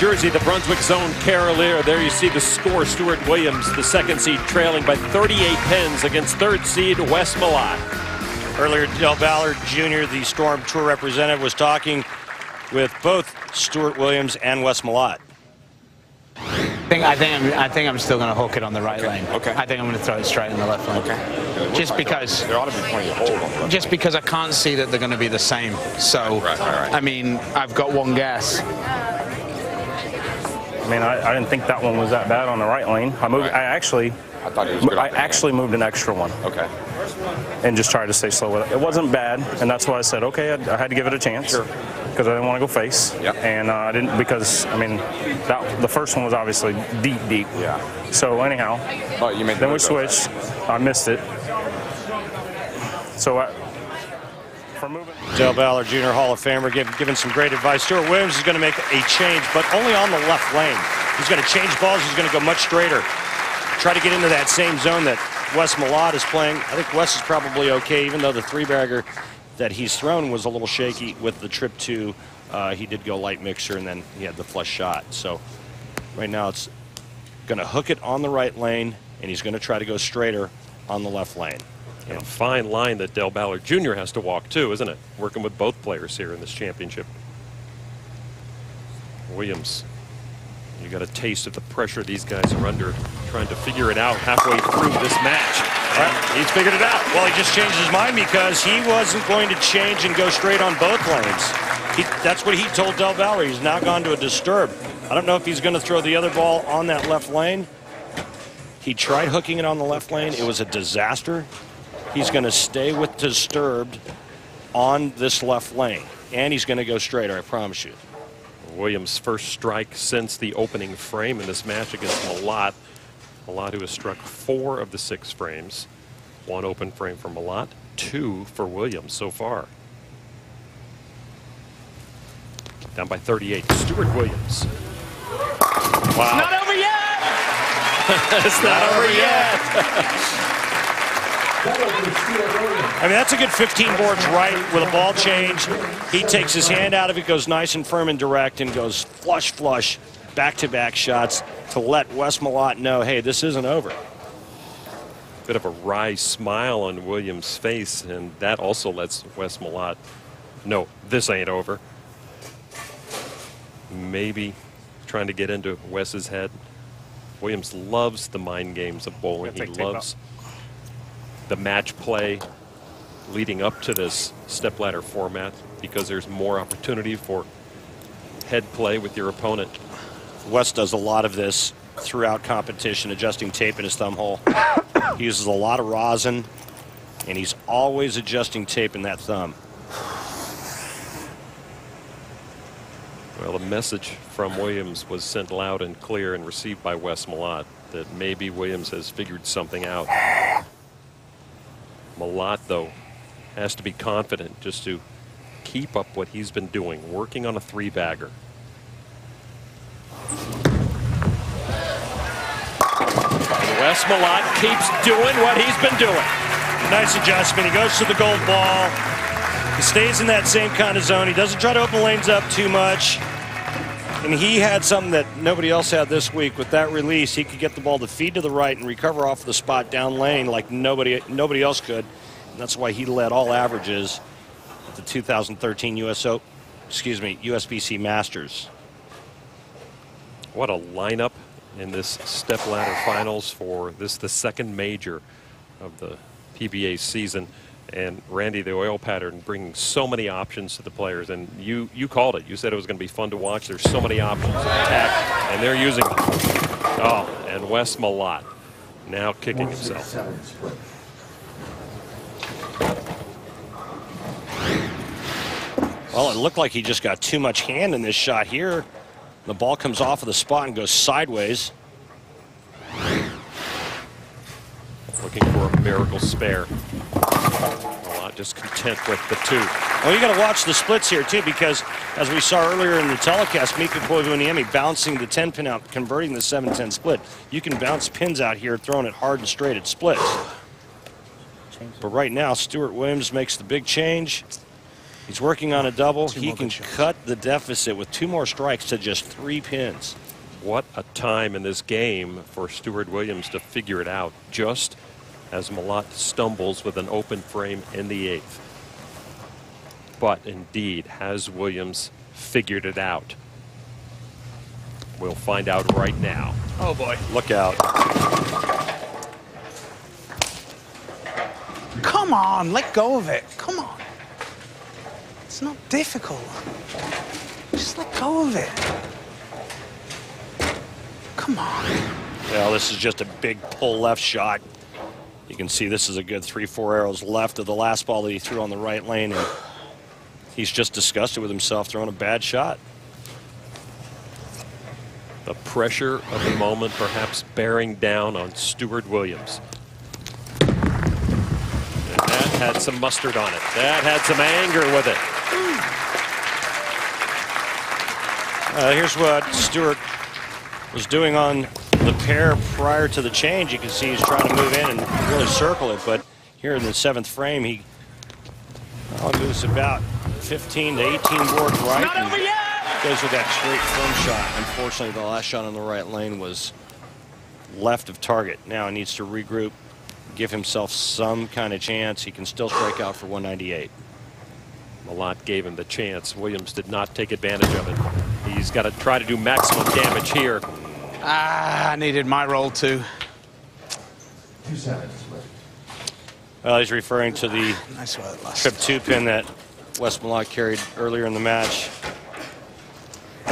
Jersey, the Brunswick Zone Cavalier. There you see the score. Stuart Williams, the second seed, trailing by 38 pins against third seed Wes Malott. Earlier, Del Ballard Jr., the Storm Tour representative, was talking with both Stuart Williams and Wes Malott. I think I'm still going to hook it on the right lane. Okay. I think I'm going to throw it straight in the left lane. Okay. Just because there ought to be plenty of hold on the left. Just because I can't see that they're going to be the same. So, right. I mean, I've got one guess. I mean, I didn't think that one was that bad on the right lane. I moved. Right. I actually moved an extra one. Okay. And just tried to stay slow with it. It wasn't bad, and that's why I said, okay, I had to give it a chance. Sure. Because I didn't want to go face. Yep. And I didn't, because, I mean, the first one was obviously deep. Yeah. So anyhow, you made then we switched. I missed it. So for moving. Del Ballard Jr., Hall of Famer, giving some great advice. Stuart Williams is going to make a change, but only on the left lane. He's going to change balls. He's going to go much straighter. Try to get into that same zone that Wes Malott is playing. I think Wes is probably okay, even though the three-bagger that he's thrown was a little shaky with the trip to. He did go light mixer, and then he had the flush shot. So right now it's going to hook it on the right lane, and he's going to try to go straighter on the left lane. And a fine line that Del Ballard Jr. has to walk too, isn't it? Working with both players here in this championship. Williams, you got a taste of the pressure these guys are under, trying to figure it out halfway through this match. And he's figured it out. Well, he just changed his mind because he wasn't going to change and go straight on both lanes. That's what he told Del Ballard. He's now gone to a disturb. I don't know if he's going to throw the other ball on that left lane. He tried hooking it on the left lane. It was a disaster. He's going to stay with disturbed on this left lane. And he's going to go straighter, I promise you. Williams' first strike since the opening frame in this match against Malott. Malott, who has struck 4 of the 6 frames. 1 open frame for Malott, 2 for Williams so far. Down by 38, Stuart Williams. Wow. It's not over yet! It's not over yet! I mean, that's a good 15 boards right with a ball change. He takes his hand out of it, goes nice and firm and direct, and goes flush, back-to-back shots to let Wes Malott know, hey, this isn't over. Bit of a wry smile on Williams' face, and that also lets Wes Malott know this ain't over. Maybe trying to get into Wes's head. Williams loves the mind games of bowling. He loves the match play leading up to this stepladder format because there's more opportunity for head play with your opponent. Wes does a lot of this throughout competition, adjusting tape in his thumb hole. He uses a lot of rosin, and he's always adjusting tape in that thumb. Well, the message from Williams was sent loud and clear and received by Wes Malott that maybe Williams has figured something out. Malott, though, has to be confident just to keep up what he's been doing, working on a 3-bagger. Wes Malott keeps doing what he's been doing. Nice adjustment. He goes to the gold ball. He stays in that same kind of zone. He doesn't try to open lanes up too much. And he had something that nobody else had this week. With that release, he could get the ball to feed to the right and recover off the spot down lane like nobody else could. And that's why he led all averages at the 2013 USBC Masters. What a lineup in this stepladder finals for this, the second major of the PBA season. And Randy, the oil pattern, bringing so many options to the players. And you called it. You said it was going to be fun to watch. There's so many options in attack, and they're using them. Oh, and Wes Malott now kicking himself. Well, it looked like he just got too much hand in this shot here. The ball comes off of the spot and goes sideways. Looking for a miracle spare. Malott just content with the 2. Well, you got to watch the splits here, too, because as we saw earlier in the telecast, Mika Koivuniemi bouncing the 10-pin out, converting the 7-10 split. You can bounce pins out here, throwing it hard and straight at splits. But right now, Stuart Williams makes the big change. He's working on a double. Two He more can good shots. cut the deficit with 2 more strikes to just 3 pins. What a time in this game for Stewart Williams to figure it out, just as Malott stumbles with an open frame in the 8th. But indeed, has Williams figured it out? We'll find out right now. Oh boy. Look out. Come on, let go of it. Come on. It's not difficult. Just let go of it. Come on. Well, this is just a big pull left shot. You can see this is a good 3-4 arrows left of the last ball that he threw on the right lane. And he's just disgusted with himself throwing a bad shot. The pressure of the moment perhaps bearing down on Stewart Williams. And that had some mustard on it. That had some anger with it. Here's what Stewart was doing on the pair prior to the change. You can see he's trying to move in and really circle it, but here in the 7th frame, he moves about 15 to 18 boards right. Not over yet! Goes with that straight firm shot. Unfortunately, the last shot on the right lane was left of target. Now he needs to regroup, give himself some kind of chance. He can still strike out for 198. Malott gave him the chance. Williams did not take advantage of it. He's got to try to do maximum damage here. Ah, I needed my roll too. 2 seconds. Well, he's referring to the Nice work, last. trip 2 pin that Wes Malott carried earlier in the match.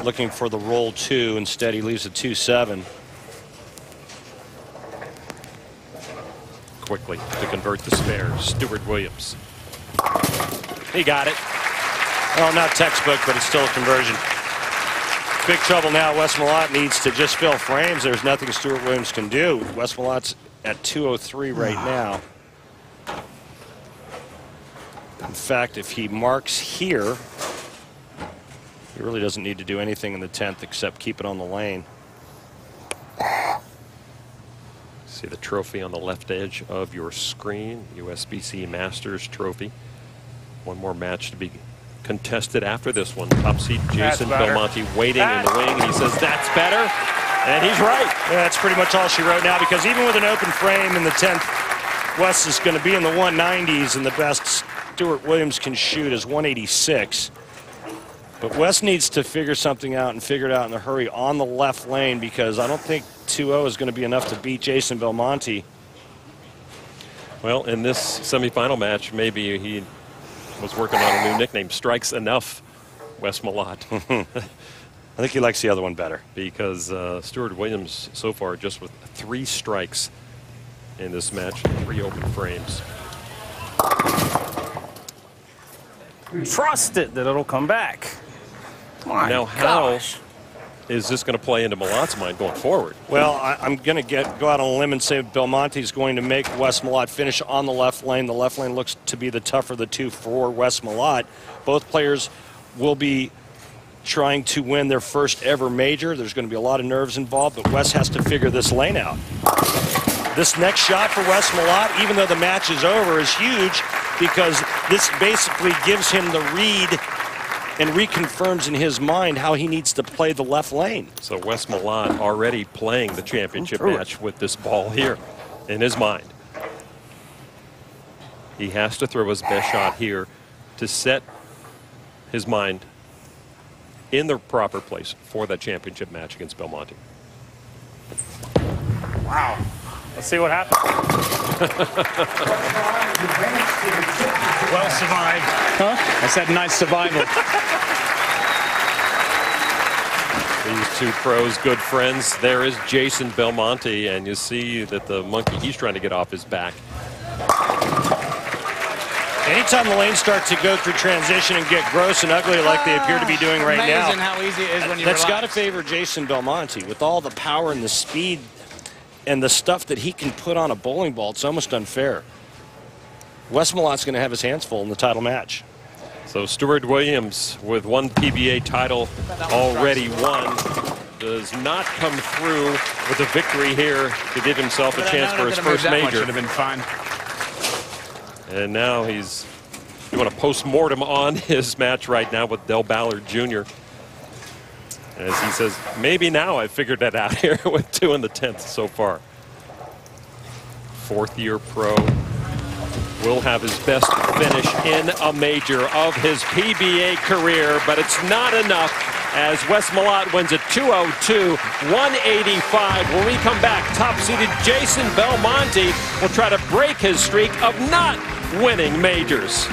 Looking for the roll 2. Instead, he leaves a 2-7. Quickly to convert the spare. Stewart Williams. He got it. Well, not textbook, but it's still a conversion. Big trouble now. Wes Malott needs to just fill frames. There's nothing Stewart Williams can do. Wes Malott's at 203 right now. In fact, if he marks here, he really doesn't need to do anything in the 10th except keep it on the lane. See the trophy on the left edge of your screen. USBC Masters trophy. One more match to be contested after this one. Top seed Jason Belmonte waiting in the wing. He says that's better, and he's right. Yeah, that's pretty much all she wrote now, because even with an open frame in the 10th, Wes is going to be in the 190s, and the best Stewart Williams can shoot is 186. But Wes needs to figure something out and figure it out in a hurry on the left lane, because I don't think 2-0 is going to be enough to beat Jason Belmonte. Well, in this semifinal match, maybe he was working on a new nickname. Strikes enough, Wes Malott. I think he likes the other one better. Because Stewart Williams so far just with 3 strikes in this match, 3 open frames. Trust it that it'll come back. My Now, how gosh. is this going to play into Malott's mind going forward? Well, I'm going to go out on a limb and say Belmonte's going to make Wes Malott finish on the left lane. The left lane looks to be the tougher of the two for Wes Malott. Both players will be trying to win their first ever major. There's going to be a lot of nerves involved, but Wes has to figure this lane out. This next shot for Wes Malott, even though the match is over, is huge, because this basically gives him the read and reconfirms in his mind how he needs to play the left lane. So Wes Malott already playing the championship match with this ball here in his mind. He has to throw his best shot here to set his mind in the proper place for that championship match against Belmonte. Wow. Let's see what happens. Well survived. Huh? I said nice survival. These two pros, good friends. There is Jason Belmonte, and you see that the monkey, he's trying to get off his back. Anytime the lanes start to go through transition and get gross and ugly like they appear to be doing right now, Amazing how easy it is when you that's got to relax. favor Jason Belmonte. With all the power and the speed and the stuff that he can put on a bowling ball, it's almost unfair. Wes Malott's going to have his hands full in the title match. So Stewart Williams, with 1 PBA title already won, does not come through with a victory here to give himself a chance for his first major. Should have been fine. And now he's doing a post-mortem on his match right now with Del Ballard Jr. As he says, maybe now I figured that out here with 2 in the 10th so far. 4th-year pro will have his best finish in a major of his PBA career, but it's not enough as Wes Malott wins at 202, 185. When we come back, top-seeded Jason Belmonte will try to break his streak of not winning majors.